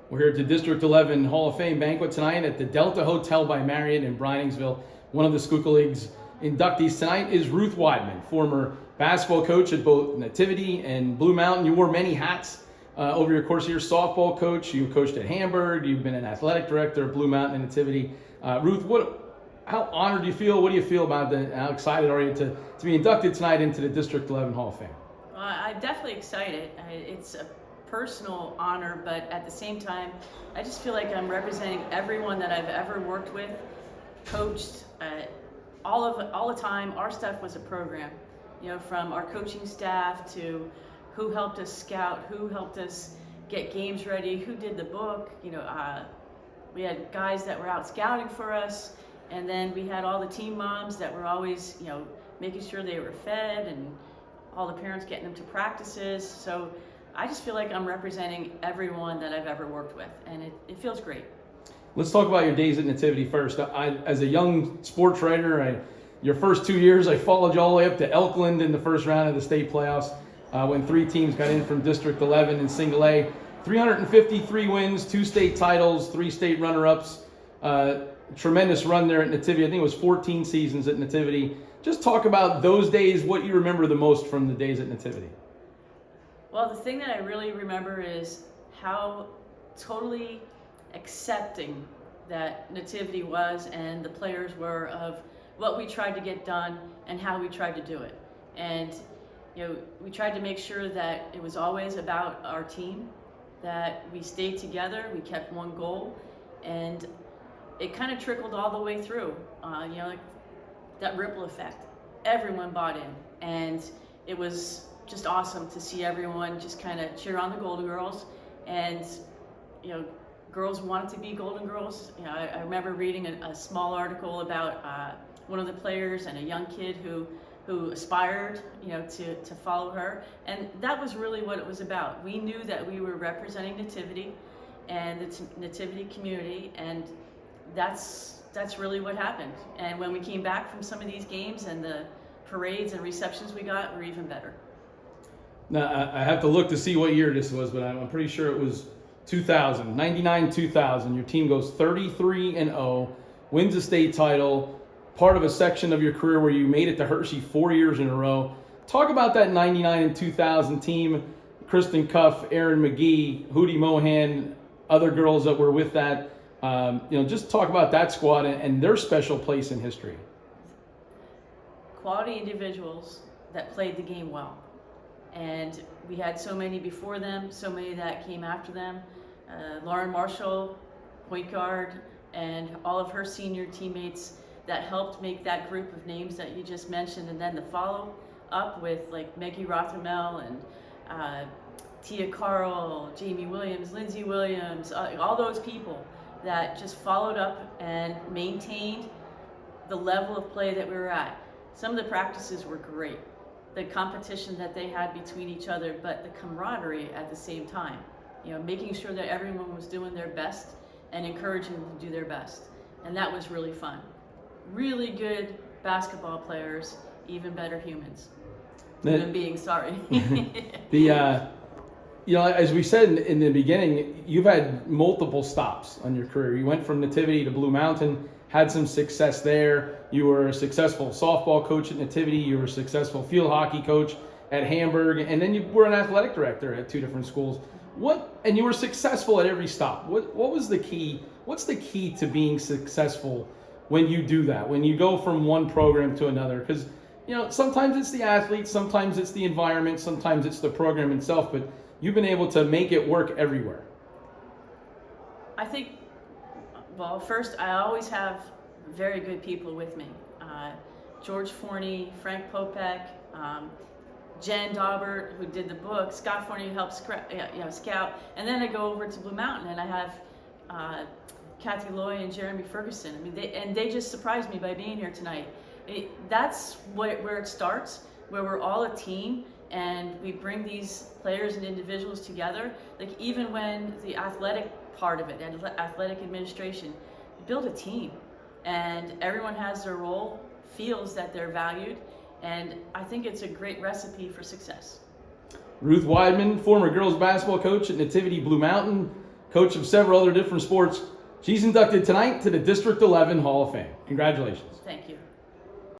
We're here at the District 11 Hall of Fame banquet tonight at the Delta Hotel by Marriott in Briningsville. One of the Schuylkill League's inductees tonight is Ruth Weidman, former basketball coach at both Nativity and Blue Mountain. You wore many hats over your course of your softball coach. You coached at Hamburg. You've been an athletic director at Blue Mountain and Nativity. Ruth, how honored do you feel? What do you feel about how excited are you to be inducted tonight into the District 11 Hall of Fame? I'm definitely excited. It's a personal honor, but at the same time, I just feel like I'm representing everyone that I've ever worked with, coached. All the time, our stuff was a program. From our coaching staff to who helped us scout, who helped us get games ready, who did the book. We had guys that were out scouting for us, and then we had all the team moms that were always, making sure they were fed, and all the parents getting them to practices. So I just feel like I'm representing everyone that I've ever worked with, and it feels great. Let's talk about your days at Nativity first. As a young sports writer, your first 2 years, I followed you all the way up to Elkland in the first round of the state playoffs when 3 teams got in from District 11 in Single A. 353 wins, 2 state titles, 3 state runner-ups. Tremendous run there at Nativity. I think it was 14 seasons at Nativity. Just talk about those days, what you remember the most from the days at Nativity. Well, the thing that I really remember is how totally accepting that Nativity was and the players were of what we tried to get done and how we tried to do it. And we tried to make sure that it was always about our team, that we stayed together, we kept one goal, and it kind of trickled all the way through. Like that ripple effect. Everyone bought in, and it was just awesome to see everyone just kind of cheer on the Golden Girls, and girls wanted to be Golden Girls. I remember reading a small article about one of the players and a young kid who aspired, to follow her, and that was really what it was about. We knew that we were representing Nativity and the Nativity community, and that's really what happened. And when we came back from some of these games and the parades and receptions we got were even better. Now, I have to look to see what year this was, but I'm pretty sure it was 2000, 99-2000. Your team goes 33-0, wins a state title, part of a section of your career where you made it to Hershey 4 years in a row. Talk about that 99 and 2000 team. Kristen Cuff, Erin McGee, Hootie Mohan, other girls that were with that. Just talk about that squad and their special place in history. Quality individuals that played the game well. And we had so many before them, so many that came after them. Lauren Marshall, point guard, and all of her senior teammates that helped make that group of names that you just mentioned. And then the follow up with like Maggie Rothermel and Tia Carl, Jamie Williams, Lindsay Williams, all those people that just followed up and maintained the level of play that we were at. Some of the practices were great. The competition that they had between each other, but the camaraderie at the same time. Making sure that everyone was doing their best and encouraging them to do their best. And that was really fun. Really good basketball players, even better humans. Human beings, sorry. As we said in the beginning, you've had multiple stops on your career. You went from Nativity to Blue Mountain, had some success there. You were a successful softball coach at Nativity. You were a successful field hockey coach at Hamburg, and then you were an athletic director at 2 different schools. And you were successful at every stop. What was the key? What's the key to being successful when you do that? When you go from one program to another? Because sometimes it's the athletes, sometimes it's the environment, sometimes it's the program itself. But you've been able to make it work everywhere. I think. Well, first, I always have very good people with me. George Forney, Frank Popek, Jen Daubert, who did the book, Scott Forney, who helped scout. And then I go over to Blue Mountain, and I have Kathy Loy and Jeremy Ferguson. They just surprised me by being here tonight. That's where it starts, where we're all a team, and we bring these players and individuals together. Like even when the athletic part of it and athletic administration, build a team, and everyone has their role, feels that they're valued, and I think it's a great recipe for success. Ruth Weidman, former girls basketball coach at Nativity Blue Mountain, coach of several other different sports. She's inducted tonight to the District 11 Hall of Fame. Congratulations. Thank you.